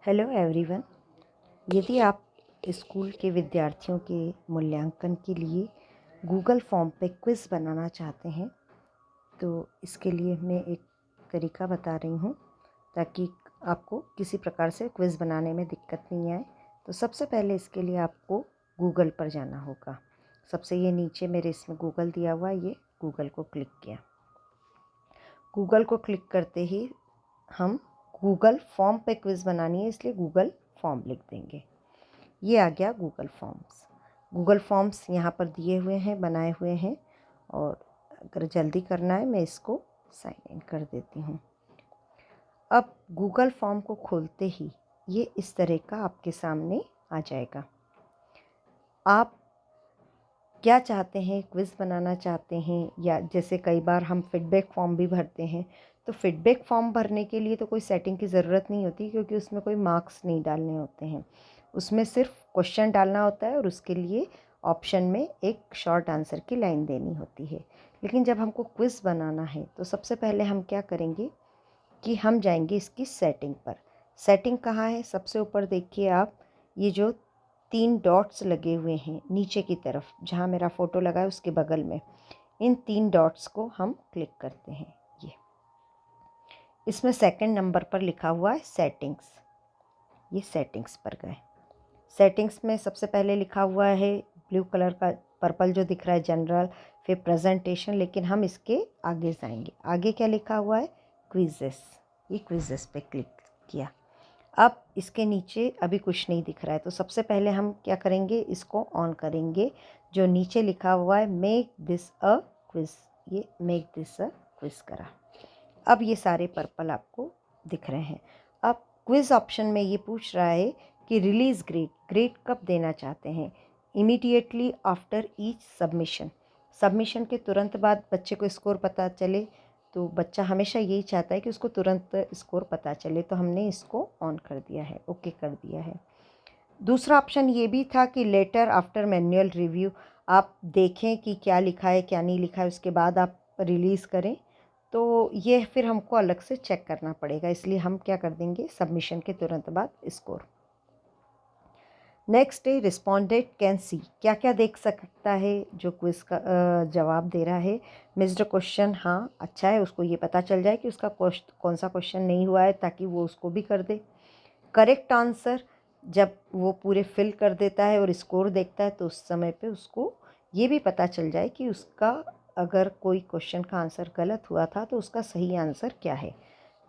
Hello everyone. यदि आप school के विद्यार्थियों के मूल्यांकन के लिए गूगल फॉर्म पे क्विज़ बनाना चाहते हैं तो इसके लिए मैं एक तरीका बता रही हूँ ताकि आपको किसी प्रकार से क्विज़ बनाने में दिक्कत नहीं आए। तो सबसे पहले इसके लिए आपको गूगल पर जाना होगा। सबसे ये नीचे मेरे इसमें गूगल दिया हुआ है, ये गूगल को क्लिक किया। गूगल को क्लिक करते ही हम गूगल फॉर्म पे क्विज़ बनानी है, इसलिए गूगल फॉर्म लिख देंगे। ये आ गया गूगल फॉर्म्स। गूगल फॉर्म्स यहाँ पर दिए हुए हैं, बनाए हुए हैं, और अगर जल्दी करना है मैं इसको साइन इन कर देती हूँ। अब गूगल फॉर्म को खोलते ही ये इस तरह का आपके सामने आ जाएगा। आप क्या चाहते हैं, क्विज़ बनाना चाहते हैं, या जैसे कई बार हम फीडबैक फॉर्म भी भरते हैं, तो फीडबैक फॉर्म भरने के लिए तो कोई सेटिंग की ज़रूरत नहीं होती, क्योंकि उसमें कोई मार्क्स नहीं डालने होते हैं। उसमें सिर्फ क्वेश्चन डालना होता है और उसके लिए ऑप्शन में एक शॉर्ट आंसर की लाइन देनी होती है। लेकिन जब हमको क्विज़ बनाना है तो सबसे पहले हम क्या करेंगे कि हम जाएंगे इसकी सेटिंग पर। सेटिंग कहाँ है? सबसे ऊपर देखिए आप, ये जो 3 डॉट्स लगे हुए हैं नीचे की तरफ, जहाँ मेरा फ़ोटो लगा है उसके बगल में, इन 3 डॉट्स को हम क्लिक करते हैं। ये इसमें सेकंड नंबर पर लिखा हुआ है सेटिंग्स। ये सेटिंग्स पर गए। सेटिंग्स में सबसे पहले लिखा हुआ है ब्लू कलर का, पर्पल जो दिख रहा है जनरल, फिर प्रेजेंटेशन, लेकिन हम इसके आगे जाएंगे। आगे क्या लिखा हुआ है? क्विज़ेस। ये क्विज़ेस पे क्लिक किया। अब इसके नीचे अभी कुछ नहीं दिख रहा है, तो सबसे पहले हम क्या करेंगे, इसको ऑन करेंगे। जो नीचे लिखा हुआ है मेक दिस अ क्विज़, ये मेक दिस अ क्विज़ करा। अब ये सारे पर्पल आपको दिख रहे हैं। अब क्विज़ ऑप्शन में ये पूछ रहा है कि रिलीज़ ग्रेड कब देना चाहते हैं? Immediately after each submission. Submission के तुरंत बाद बच्चे को स्कोर पता चले, तो बच्चा हमेशा यही चाहता है कि उसको तुरंत स्कोर पता चले, तो हमने इसको ऑन कर दिया है, ओके कर दिया है। दूसरा ऑप्शन ये भी था कि लेटर आफ्टर मैनुअल रिव्यू, आप देखें कि क्या लिखा है क्या नहीं लिखा है, उसके बाद आप रिलीज़ करें। तो ये फिर हमको अलग से चेक करना पड़ेगा, इसलिए हम क्या कर देंगे, सबमिशन के तुरंत बाद स्कोर। नेक्स्ट है रिस्पोंडेंट कैन सी, क्या क्या देख सकता है जो क्विज़ का जवाब दे रहा है। मिस्ड क्वेश्चन, हाँ अच्छा है, उसको ये पता चल जाए कि उसका कौन सा क्वेश्चन नहीं हुआ है, ताकि वो उसको भी कर दे। करेक्ट आंसर, जब वो पूरे फिल कर देता है और स्कोर देखता है तो उस समय पे उसको ये भी पता चल जाए कि उसका अगर कोई क्वेश्चन का आंसर गलत हुआ था तो उसका सही आंसर क्या है,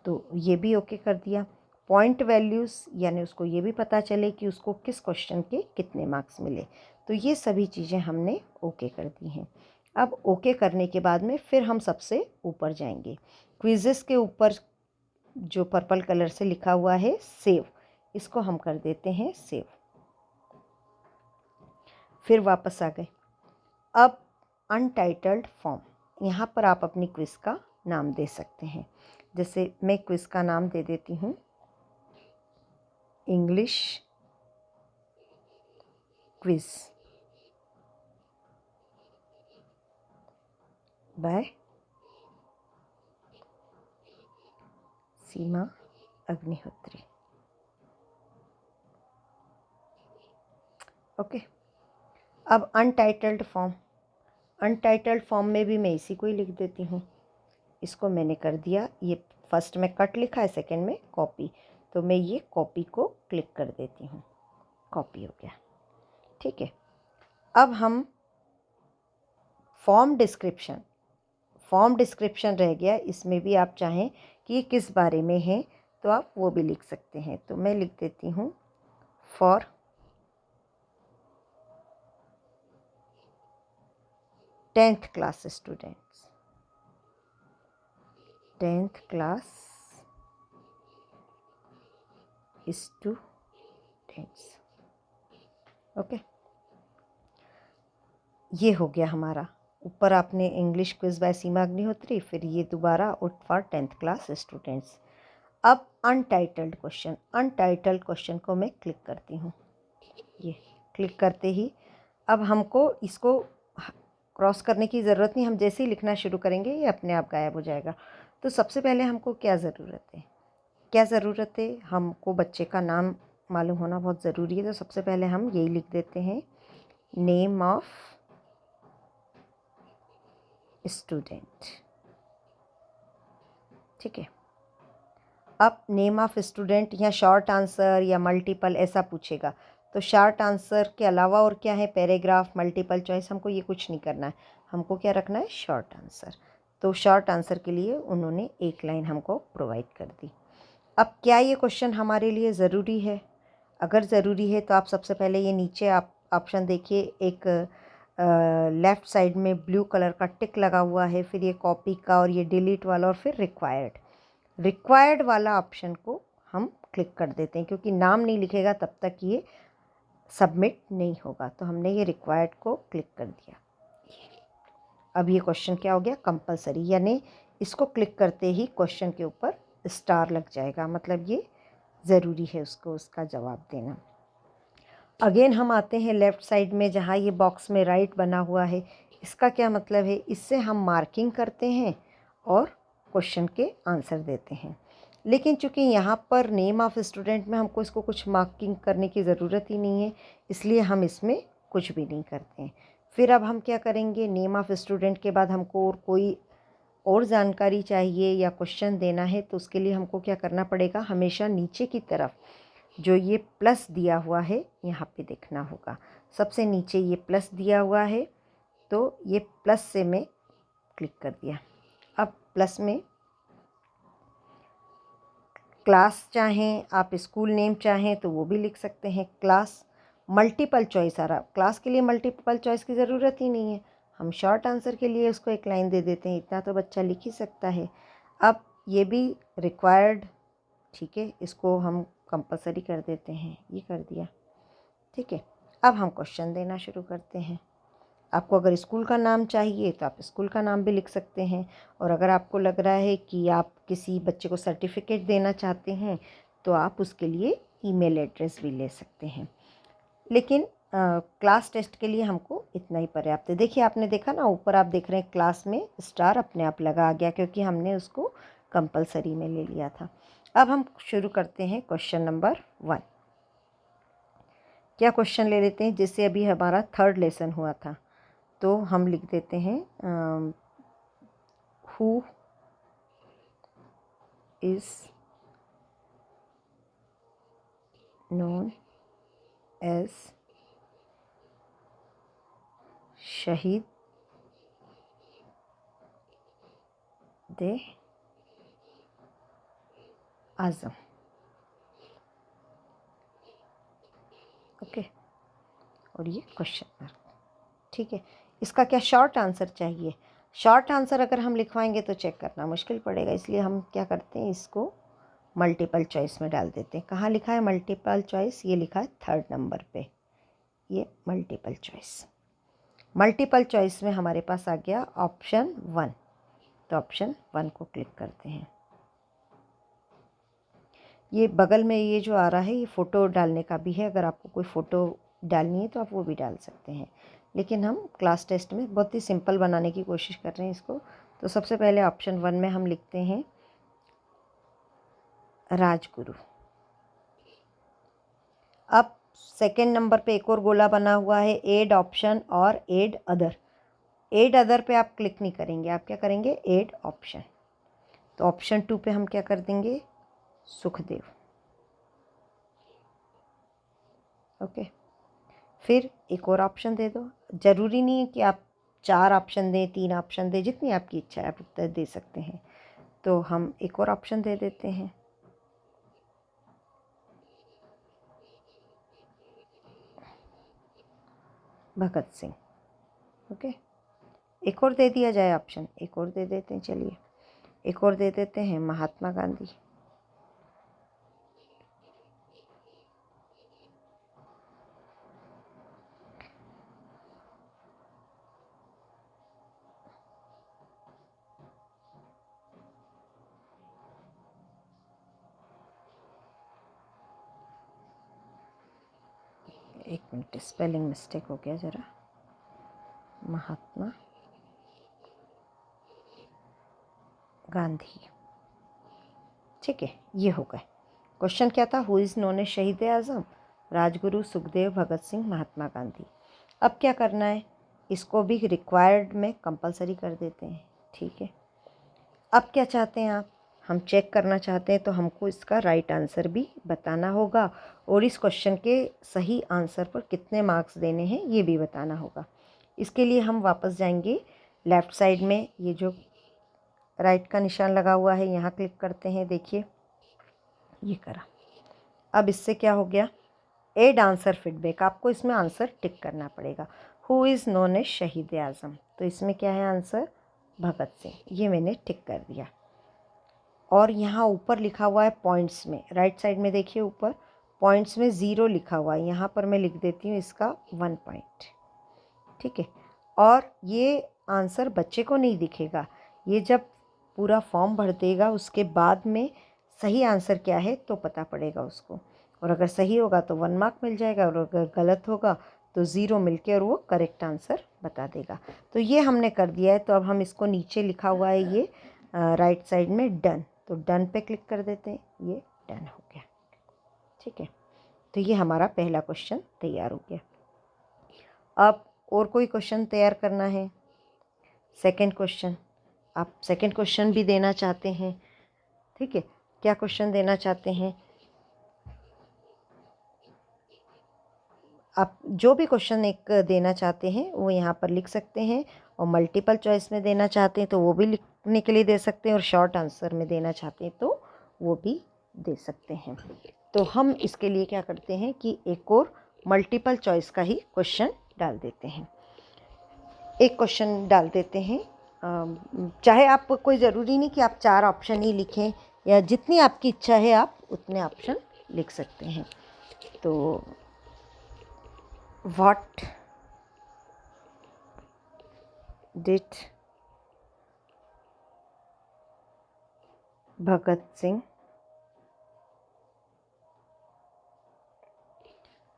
तो ये भी ओके कर दिया। पॉइंट वैल्यूज़, यानी उसको ये भी पता चले कि उसको किस क्वेश्चन के कितने मार्क्स मिले, तो ये सभी चीज़ें हमने ओके कर दी हैं। अब ओके करने के बाद में फिर हम सबसे ऊपर जाएंगे। क्विज़ेस के ऊपर जो पर्पल कलर से लिखा हुआ है सेव, इसको हम कर देते हैं सेव। फिर वापस आ गए। अब अनटाइटल्ड फॉर्म, यहाँ पर आप अपनी क्विज़ का नाम दे सकते हैं। जैसे मैं क्विज़ का नाम दे देती हूँ इंग्लिश क्विज़ बाय सीमा अग्निहोत्री। ओके। अब अनटाइटल्ड फॉर्म, अनटाइटल्ड फॉर्म में भी मैं इसी को ही लिख देती हूँ। इसको मैंने कर दिया, ये फर्स्ट में कट लिखा है, सेकंड में कॉपी, तो मैं ये कॉपी को क्लिक कर देती हूँ। कॉपी हो गया, ठीक है। अब हम फॉर्म डिस्क्रिप्शन, फॉर्म डिस्क्रिप्शन रह गया, इसमें भी आप चाहें कि ये किस बारे में है तो आप वो भी लिख सकते हैं। तो मैं लिख देती हूँ for 10th class students, 10th class students. Okay, ये हो गया हमारा। ऊपर आपने इंग्लिश क्विज बाय सीमा अग्निहोत्री, फिर ये दोबारा उट फॉर 10th क्लास स्टूडेंट्स। अब अनटाइटल्ड क्वेश्चन, अनटाइटल्ड क्वेश्चन को मैं क्लिक करती हूँ। ये क्लिक करते ही अब हमको इसको क्रॉस करने की ज़रूरत नहीं, हम जैसे ही लिखना शुरू करेंगे ये अपने आप गायब हो जाएगा। तो सबसे पहले हमको क्या ज़रूरत है, क्या ज़रूरत है, हमको बच्चे का नाम मालूम होना बहुत ज़रूरी है। तो सबसे पहले हम यही लिख देते हैं, नेम ऑफ स्टूडेंट। ठीक है। अब नेम ऑफ स्टूडेंट या शॉर्ट आंसर या मल्टीपल ऐसा पूछेगा, तो शॉर्ट आंसर के अलावा और क्या है, पैराग्राफ, मल्टीपल चॉइस, हमको ये कुछ नहीं करना है। हमको क्या रखना है, शॉर्ट आंसर। तो शॉर्ट आंसर के लिए उन्होंने एक लाइन हमको प्रोवाइड कर दी। अब क्या ये क्वेश्चन हमारे लिए ज़रूरी है? अगर ज़रूरी है तो आप सबसे पहले ये नीचे आप ऑप्शन देखिए, एक लेफ़्ट साइड में ब्लू कलर का टिक लगा हुआ है, फिर ये कॉपी का और ये डिलीट वाला और फिर रिक्वायर्ड वाला ऑप्शन को हम क्लिक कर देते हैं, क्योंकि नाम नहीं लिखेगा तब तक ये सबमिट नहीं होगा। तो हमने ये रिक्वायर्ड को क्लिक कर दिया। अब ये क्वेश्चन क्या हो गया, कंपलसरी, यानी इसको क्लिक करते ही क्वेश्चन के ऊपर स्टार लग जाएगा, मतलब ये ज़रूरी है उसको उसका जवाब देना। अगेन हम आते हैं लेफ़्ट साइड में, जहाँ ये बॉक्स में राइट बना हुआ है। इसका क्या मतलब है, इससे हम मार्किंग करते हैं और क्वेश्चन के आंसर देते हैं। लेकिन चूंकि यहाँ पर नेम ऑफ स्टूडेंट में हमको इसको कुछ मार्किंग करने की ज़रूरत ही नहीं है, इसलिए हम इसमें कुछ भी नहीं करते हैं। फिर अब हम क्या करेंगे, नेम ऑफ स्टूडेंट के बाद हमको और कोई और जानकारी चाहिए या क्वेश्चन देना है, तो उसके लिए हमको क्या करना पड़ेगा, हमेशा नीचे की तरफ जो ये प्लस दिया हुआ है यहाँ पे देखना होगा। सबसे नीचे ये प्लस दिया हुआ है, तो ये प्लस से मैं क्लिक कर दिया। अब प्लस में क्लास चाहें आप, स्कूल नेम चाहें तो वो भी लिख सकते हैं। क्लास मल्टीपल चॉइस आ रहा, क्लास के लिए मल्टीपल चॉइस की ज़रूरत ही नहीं है, हम शॉर्ट आंसर के लिए उसको एक लाइन दे देते हैं, इतना तो बच्चा लिख ही सकता है। अब ये भी रिक्वायर्ड, ठीक है, इसको हम कंपलसरी कर देते हैं, ये कर दिया। ठीक है। अब हम क्वेश्चन देना शुरू करते हैं। आपको अगर स्कूल का नाम चाहिए तो आप स्कूल का नाम भी लिख सकते हैं, और अगर आपको लग रहा है कि आप किसी बच्चे को सर्टिफिकेट देना चाहते हैं तो आप उसके लिए ईमेल एड्रेस भी ले सकते हैं। लेकिन क्लास टेस्ट के लिए हमको इतना ही पर्याप्त है। देखिए, आपने देखा ना, ऊपर आप देख रहे हैं क्लास में स्टार अपने आप लगा आ गया, क्योंकि हमने उसको कंपलसरी में ले लिया था। अब हम शुरू करते हैं क्वेश्चन नंबर 1। क्या क्वेश्चन ले लेते हैं, जिससे अभी हमारा थर्ड लेसन हुआ था, तो हम लिख देते हैं हु इज़ नोन एज शहीद दे आज़म। ओके, और ये क्वेश्चन मार्क। ठीक है। इसका क्या शॉर्ट आंसर चाहिए। शॉर्ट आंसर अगर हम लिखवाएंगे तो चेक करना मुश्किल पड़ेगा, इसलिए हम क्या करते हैं, इसको मल्टीपल चॉइस में डाल देते हैं। कहाँ लिखा है मल्टीपल चॉइस, ये लिखा है थर्ड नंबर पे, ये मल्टीपल चॉइस। मल्टीपल चॉइस में हमारे पास आ गया ऑप्शन 1, तो ऑप्शन 1 को क्लिक करते हैं। ये बगल में ये जो आ रहा है, ये फ़ोटो डालने का भी है, अगर आपको कोई फ़ोटो डालनी है तो आप वो भी डाल सकते हैं। लेकिन हम क्लास टेस्ट में बहुत ही सिंपल बनाने की कोशिश कर रहे हैं इसको। तो सबसे पहले ऑप्शन 1 में हम लिखते हैं राजगुरु। अब सेकंड नंबर पे एक और गोला बना हुआ है, ऐड ऑप्शन और ऐड अदर। ऐड अदर पे आप क्लिक नहीं करेंगे, आप क्या करेंगे, ऐड ऑप्शन। तो ऑप्शन 2 पे हम क्या कर देंगे, सुखदेव। ओके। फिर एक और ऑप्शन दे दो, ज़रूरी नहीं है कि आप 4 ऑप्शन दें, 3 ऑप्शन दें, जितनी आपकी इच्छा है आप उत्तर दे सकते हैं। तो हम एक और ऑप्शन दे देते हैं, भगत सिंह। ओके, एक और दे दिया जाए ऑप्शन, एक और दे देते हैं, चलिए एक और दे देते हैं, महात्मा गांधी। एक मिनट, स्पेलिंग मिस्टेक हो गया ज़रा, महात्मा गांधी। ठीक है, ये हो गए। क्वेश्चन क्या था, हु इज़ नोन एज शहीद आज़म, राजगुरु, सुखदेव, भगत सिंह, महात्मा गांधी। अब क्या करना है, इसको भी रिक्वायर्ड में कंपलसरी कर देते हैं। ठीक है, अब क्या चाहते हैं आप, हम चेक करना चाहते हैं तो हमको इसका राइट आंसर भी बताना होगा और इस क्वेश्चन के सही आंसर पर कितने मार्क्स देने हैं ये भी बताना होगा। इसके लिए हम वापस जाएंगे लेफ़्ट साइड में, ये जो राइट का निशान लगा हुआ है यहाँ क्लिक करते हैं। देखिए ये करा। अब इससे क्या हो गया, एड आंसर फीडबैक, आपको इसमें आंसर टिक करना पड़ेगा। हु इज़ नोन एज शहीद आज़म, तो इसमें क्या है आंसर, भगत सिंह। ये मैंने टिक कर दिया। और यहाँ ऊपर लिखा हुआ है पॉइंट्स में, राइट साइड में देखिए ऊपर पॉइंट्स में 0 लिखा हुआ है, यहाँ पर मैं लिख देती हूँ इसका 1 पॉइंट। ठीक है, और ये आंसर बच्चे को नहीं दिखेगा, ये जब पूरा फॉर्म भर देगा उसके बाद में सही आंसर क्या है तो पता पड़ेगा उसको। और अगर सही होगा तो 1 मार्क मिल जाएगा और अगर गलत होगा तो 0 मिलके और वो करेक्ट आंसर बता देगा। तो ये हमने कर दिया है। तो अब हम इसको नीचे लिखा हुआ है ये राइट साइड में डन, तो डन पे क्लिक कर देते हैं, ये डन हो गया। ठीक है, तो ये हमारा पहला क्वेश्चन तैयार हो गया। अब और कोई क्वेश्चन तैयार करना है, सेकंड क्वेश्चन। आप सेकंड क्वेश्चन भी देना चाहते हैं। ठीक है, क्या क्वेश्चन देना चाहते हैं, आप जो भी क्वेश्चन एक देना चाहते हैं वो यहाँ पर लिख सकते हैं। और मल्टीपल चॉइस में देना चाहते हैं तो वो भी लिखने के लिए दे सकते हैं, और शॉर्ट आंसर में देना चाहते हैं तो वो भी दे सकते हैं। तो हम इसके लिए क्या करते हैं कि एक और मल्टीपल चॉइस का ही क्वेश्चन डाल देते हैं। एक क्वेश्चन डाल देते हैं, चाहे आप, कोई ज़रूरी नहीं कि आप 4 ऑप्शन ही लिखें, या जितनी आपकी इच्छा है आप उतने ऑप्शन लिख सकते हैं। तो what did Bhagat Singh,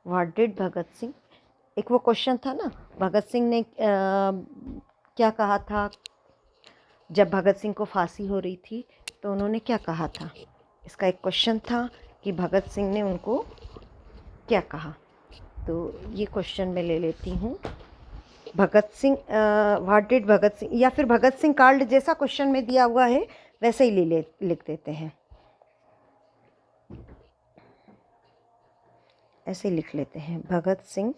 what did Bhagat Singh, एक वो क्वेश्चन था ना, भगत सिंह ने क्या कहा था जब भगत सिंह को फांसी हो रही थी, तो उन्होंने क्या कहा था। इसका एक क्वेश्चन था कि भगत सिंह ने उनको क्या कहा। तो ये क्वेश्चन मैं ले लेती हूँ, भगत सिंह, व्हाट डिड भगत सिंह, या फिर भगत सिंह कार्ड जैसा क्वेश्चन में दिया हुआ है वैसे ही लिख देते हैं, ऐसे लिख लेते हैं, Bhagat Singh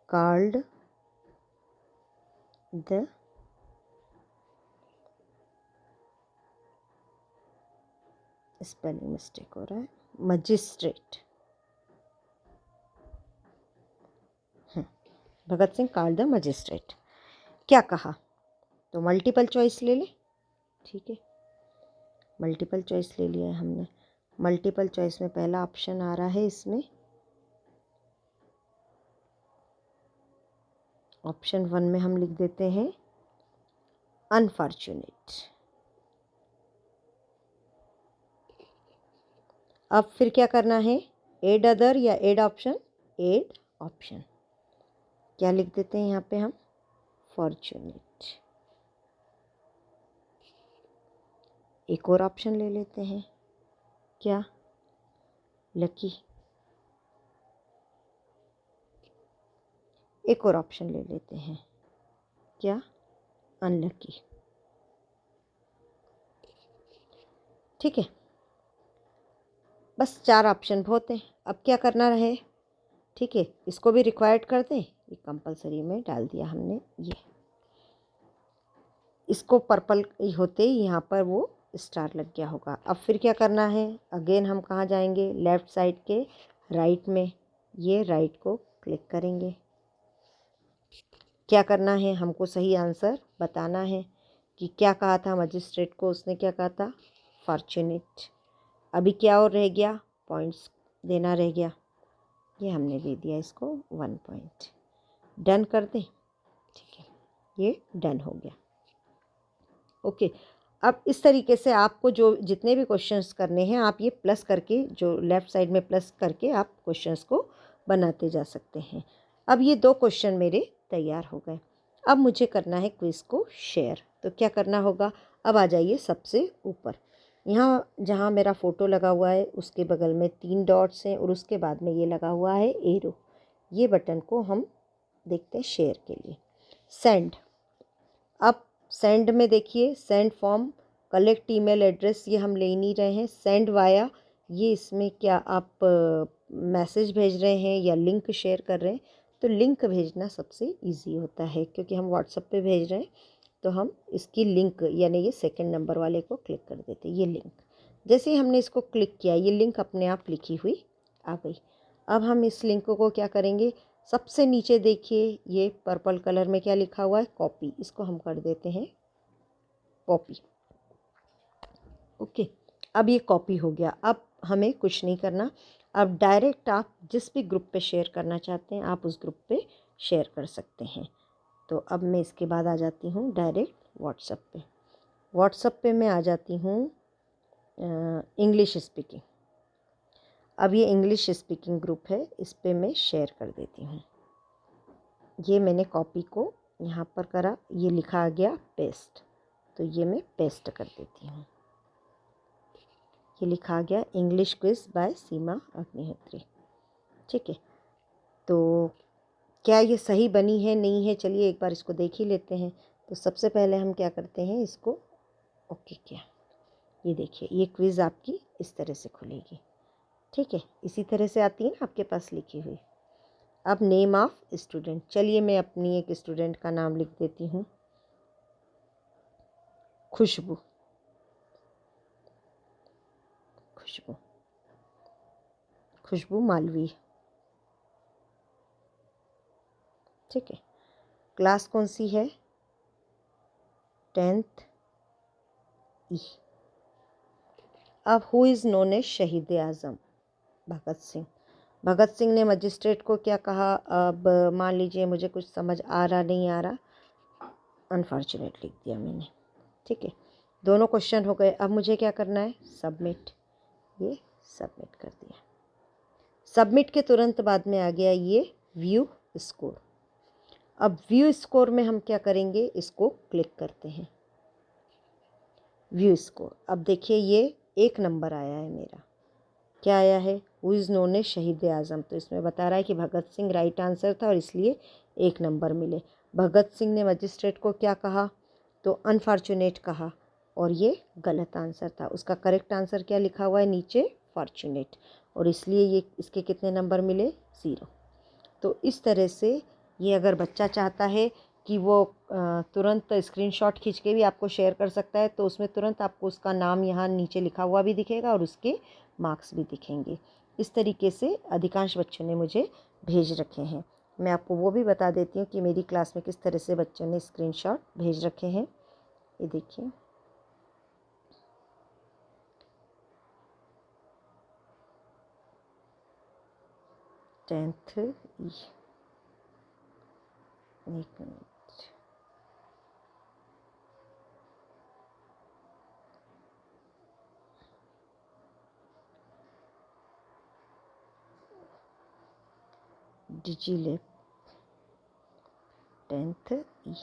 called the spelling mistake हो रहा है, magistrate. Bhagat Singh called the magistrate, क्या कहा। तो मल्टीपल चॉइस ले लें। ठीक है, मल्टीपल चॉइस ले लिया है हमने। मल्टीपल चॉइस में पहला ऑप्शन आ रहा है, इसमें ऑप्शन 1 में हम लिख देते हैं अनफॉर्चुनेट। अब फिर क्या करना है, एड अदर या एड ऑप्शन, एड ऑप्शन, क्या लिख देते हैं यहाँ पे हम, फॉर्चुनेट। एक और ऑप्शन ले लेते हैं, क्या, लकी। एक और ऑप्शन ले लेते हैं, क्या, अनलकी। ठीक है, बस 4 ऑप्शन बहुत हैं। अब क्या करना रहे, ठीक है, इसको भी रिक्वायर्ड कर दें, ये कंपलसरी में डाल दिया हमने। ये इसको पर्पल होते ही यहाँ पर वो स्टार लग गया होगा। अब फिर क्या करना है, अगेन हम कहाँ जाएंगे, लेफ़्ट साइड के राइट में, ये राइट को क्लिक करेंगे। क्या करना है, हमको सही आंसर बताना है कि क्या कहा था मजिस्ट्रेट को, उसने क्या कहा था, फॉर्चुनेट। अभी क्या और रह गया, पॉइंट्स देना रह गया, ये हमने दे दिया इसको 1 पॉइंट। डन कर दें। ठीक है, ये डन हो गया। ओके, अब इस तरीके से आपको जो जितने भी क्वेश्चंस करने हैं आप ये प्लस करके, जो लेफ़्ट साइड में प्लस करके आप क्वेश्चंस को बनाते जा सकते हैं। अब ये 2 क्वेश्चन मेरे तैयार हो गए। अब मुझे करना है क्विज़ को शेयर। तो क्या करना होगा, अब आ जाइए सबसे ऊपर, यहाँ जहाँ मेरा फ़ोटो लगा हुआ है उसके बगल में 3 डॉट्स हैं और उसके बाद में ये लगा हुआ है एरो। ये बटन को हम देखते हैं शेयर के लिए। सेंड, अब सेंड में देखिए send form, collect email address, ये हम ले ही नहीं रहे हैं। सेंड वाया, ये इसमें क्या आप मैसेज भेज रहे हैं या लिंक शेयर कर रहे हैं, तो लिंक भेजना सबसे इजी होता है क्योंकि हम व्हाट्सएप पे भेज रहे हैं। तो हम इसकी लिंक यानी ये सेकंड नंबर वाले को क्लिक कर देते हैं, ये लिंक। जैसे ही हमने इसको क्लिक किया ये लिंक अपने आप लिखी हुई आ गई। अब हम इस लिंक को क्या करेंगे, सबसे नीचे देखिए ये पर्पल कलर में क्या लिखा हुआ है, कॉपी, इसको हम कर देते हैं कॉपी। ओके, अब ये कॉपी हो गया। अब हमें कुछ नहीं करना, अब डायरेक्ट आप जिस भी ग्रुप पे शेयर करना चाहते हैं आप उस ग्रुप पे शेयर कर सकते हैं। तो अब मैं इसके बाद आ जाती हूँ डायरेक्ट व्हाट्सएप पे। व्हाट्सएप पे मैं आ जाती हूँ इंग्लिश स्पीकिंग। अब ये इंग्लिश स्पीकिंग ग्रुप है, इस पे मैं शेयर कर देती हूँ। ये मैंने कॉपी को यहाँ पर करा, ये लिखा आ गया पेस्ट, तो ये मैं पेस्ट कर देती हूँ। ये लिखा आ गया इंग्लिश क्विज बाय सीमा अग्निहोत्री। ठीक है, तो क्या ये सही बनी है नहीं है, चलिए एक बार इसको देख ही लेते हैं। तो सबसे पहले हम क्या करते हैं, इसको ओके किया। ये देखिए ये क्विज़ आपकी इस तरह से खुलेगी। ठीक है, इसी तरह से आती है ना आपके पास लिखी हुई। अब नेम ऑफ स्टूडेंट, चलिए मैं अपनी एक स्टूडेंट का नाम लिख देती हूँ, खुशबू। खुशबू, खुशबू मालवीय। ठीक है, क्लास कौन सी है, 10th ई। अब हु इज़ नोन एज शहीद आज़म, भगत सिंह। भगत सिंह ने मजिस्ट्रेट को क्या कहा, अब मान लीजिए मुझे कुछ समझ आ रहा नहीं आ रहा, अनफॉर्चुनेट लिख दिया मैंने। ठीक है, दोनों क्वेश्चन हो गए। अब मुझे क्या करना है, सबमिट, ये सबमिट कर दिया। सबमिट के तुरंत बाद में आ गया ये व्यू स्कोर। अब व्यू स्कोर में हम क्या करेंगे, इसको क्लिक करते हैं, व्यू स्कोर। अब देखिए ये 1 नंबर आया है मेरा, क्या आया है, हु इज़ नोन एज शहीद आज़म। तो इसमें बता रहा है कि भगत सिंह राइट आंसर था और इसलिए 1 नंबर मिले। भगत सिंह ने मजिस्ट्रेट को क्या कहा, तो अनफॉर्चुनेट कहा और ये गलत आंसर था। उसका करेक्ट आंसर क्या लिखा हुआ है नीचे, फॉर्चुनेट, और इसलिए ये इसके कितने नंबर मिले, 0। तो इस तरह से ये अगर बच्चा चाहता है कि वो तुरंत स्क्रीनशॉट खींच के भी आपको शेयर कर सकता है, तो उसमें तुरंत आपको उसका नाम यहाँ नीचे लिखा हुआ भी दिखेगा और उसके मार्क्स भी दिखेंगे। इस तरीके से अधिकांश बच्चों ने मुझे भेज रखे हैं। मैं आपको वो भी बता देती हूँ कि मेरी क्लास में किस तरह से बच्चों ने स्क्रीनशॉट भेज रखे हैं। ये देखिए, टेंथ ई, एक मिनट, डिजीलैब 10th ई,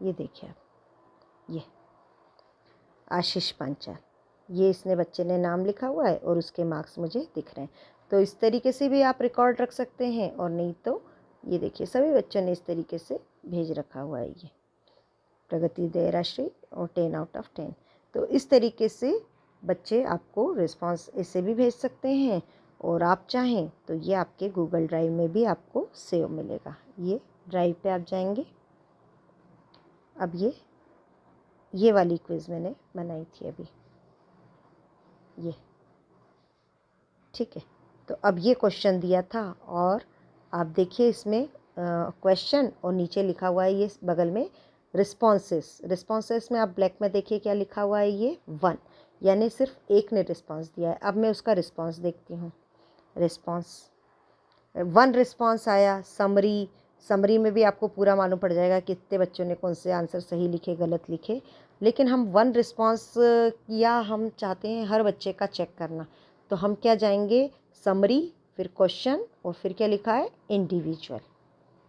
ये देखिए आप, ये आशीष पांचाल, ये इसने बच्चे ने नाम लिखा हुआ है और उसके मार्क्स मुझे दिख रहे हैं। तो इस तरीके से भी आप रिकॉर्ड रख सकते हैं, और नहीं तो ये देखिए सभी बच्चों ने इस तरीके से भेज रखा हुआ है, ये प्रगति दयाराश्री और 10/10। तो इस तरीके से बच्चे आपको रिस्पांस ऐसे भी भेज सकते हैं, और आप चाहें तो ये आपके गूगल ड्राइव में भी आपको सेव मिलेगा। ये ड्राइव पे आप जाएंगे, अब ये वाली क्विज़ मैंने बनाई थी अभी, ये ठीक है। तो अब ये क्वेश्चन दिया था और आप देखिए इसमें क्वेश्चन और नीचे लिखा हुआ है ये बगल में रिस्पॉन्सेस। रिस्पॉन्सेस में आप ब्लैक में देखिए क्या लिखा हुआ है, ये 1, यानी सिर्फ एक ने रिस्पॉन्स दिया है। अब मैं उसका रिस्पॉन्स देखती हूँ। रिस्पॉन्स 1 रिस्पॉन्स आया। समरी में भी आपको पूरा मालूम पड़ जाएगा कि कितने बच्चों ने कौन से आंसर सही लिखे गलत लिखे, लेकिन हम 1 रिस्पॉन्स या हम चाहते हैं हर बच्चे का चेक करना, तो हम क्या जाएंगे, समरी, फिर क्वेश्चन और फिर क्या लिखा है, इंडिविजुअल।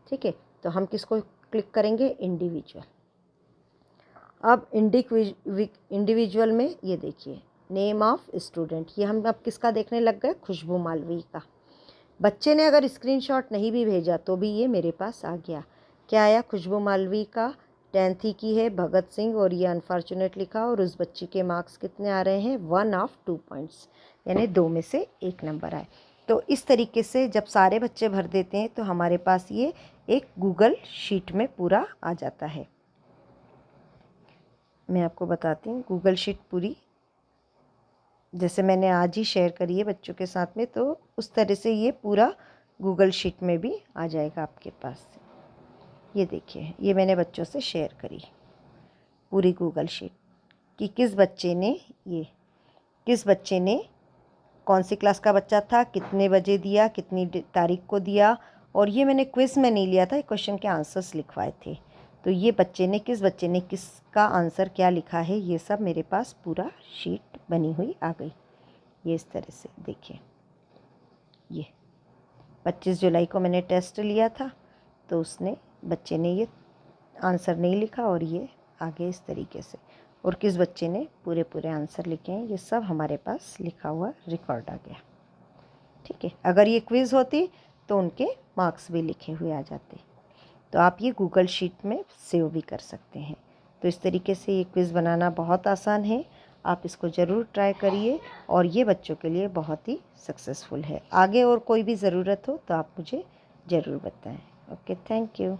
ठीक है, तो हम किसको क्लिक करेंगे इंडिविजुअल। अब इंडिविजुअल में ये देखिए नेम ऑफ स्टूडेंट, ये हम अब किसका देखने लग गए, खुशबू मालवीय का। बच्चे ने अगर स्क्रीनशॉट नहीं भी भेजा तो भी ये मेरे पास आ गया। क्या आया, खुशबू मालवीय का 10th की है, भगत सिंह, और ये अनफॉर्चुनेट लिखा, और उस बच्ची के मार्क्स कितने आ रहे हैं, 1 ऑफ 2 पॉइंट्स, यानी 2 में से 1 नंबर आए। तो इस तरीके से जब सारे बच्चे भर देते हैं तो हमारे पास ये एक गूगल शीट में पूरा आ जाता है। मैं आपको बताती हूँ गूगल शीट पूरी जैसे मैंने आज ही शेयर करी है बच्चों के साथ में, तो उस तरह से ये पूरा गूगल शीट में भी आ जाएगा आपके पास। ये देखिए, ये मैंने बच्चों से शेयर करी पूरी गूगल शीट कि किस बच्चे ने कौन सी क्लास का बच्चा था, कितने बजे दिया, कितनी तारीख को दिया, और ये मैंने क्विज़ में नहीं लिया था, क्वेश्चन के आंसर्स लिखवाए थे। तो ये किस बच्चे ने किसका आंसर क्या लिखा है, ये सब मेरे पास पूरा शीट बनी हुई आ गई। ये इस तरह से देखिए, ये 25 जुलाई को मैंने टेस्ट लिया था, तो बच्चे ने ये आंसर नहीं लिखा, और ये आगे इस तरीके से, और किस बच्चे ने पूरे आंसर लिखे हैं, ये सब हमारे पास लिखा हुआ रिकॉर्ड आ गया। ठीक है, अगर ये क्विज़ होती तो उनके मार्क्स भी लिखे हुए आ जाते। तो आप ये गूगल शीट में सेव भी कर सकते हैं। तो इस तरीके से ये क्विज़ बनाना बहुत आसान है, आप इसको ज़रूर ट्राई करिए, और ये बच्चों के लिए बहुत ही सक्सेसफुल है। आगे और कोई भी ज़रूरत हो तो आप मुझे ज़रूर बताएं। Okay, thank you.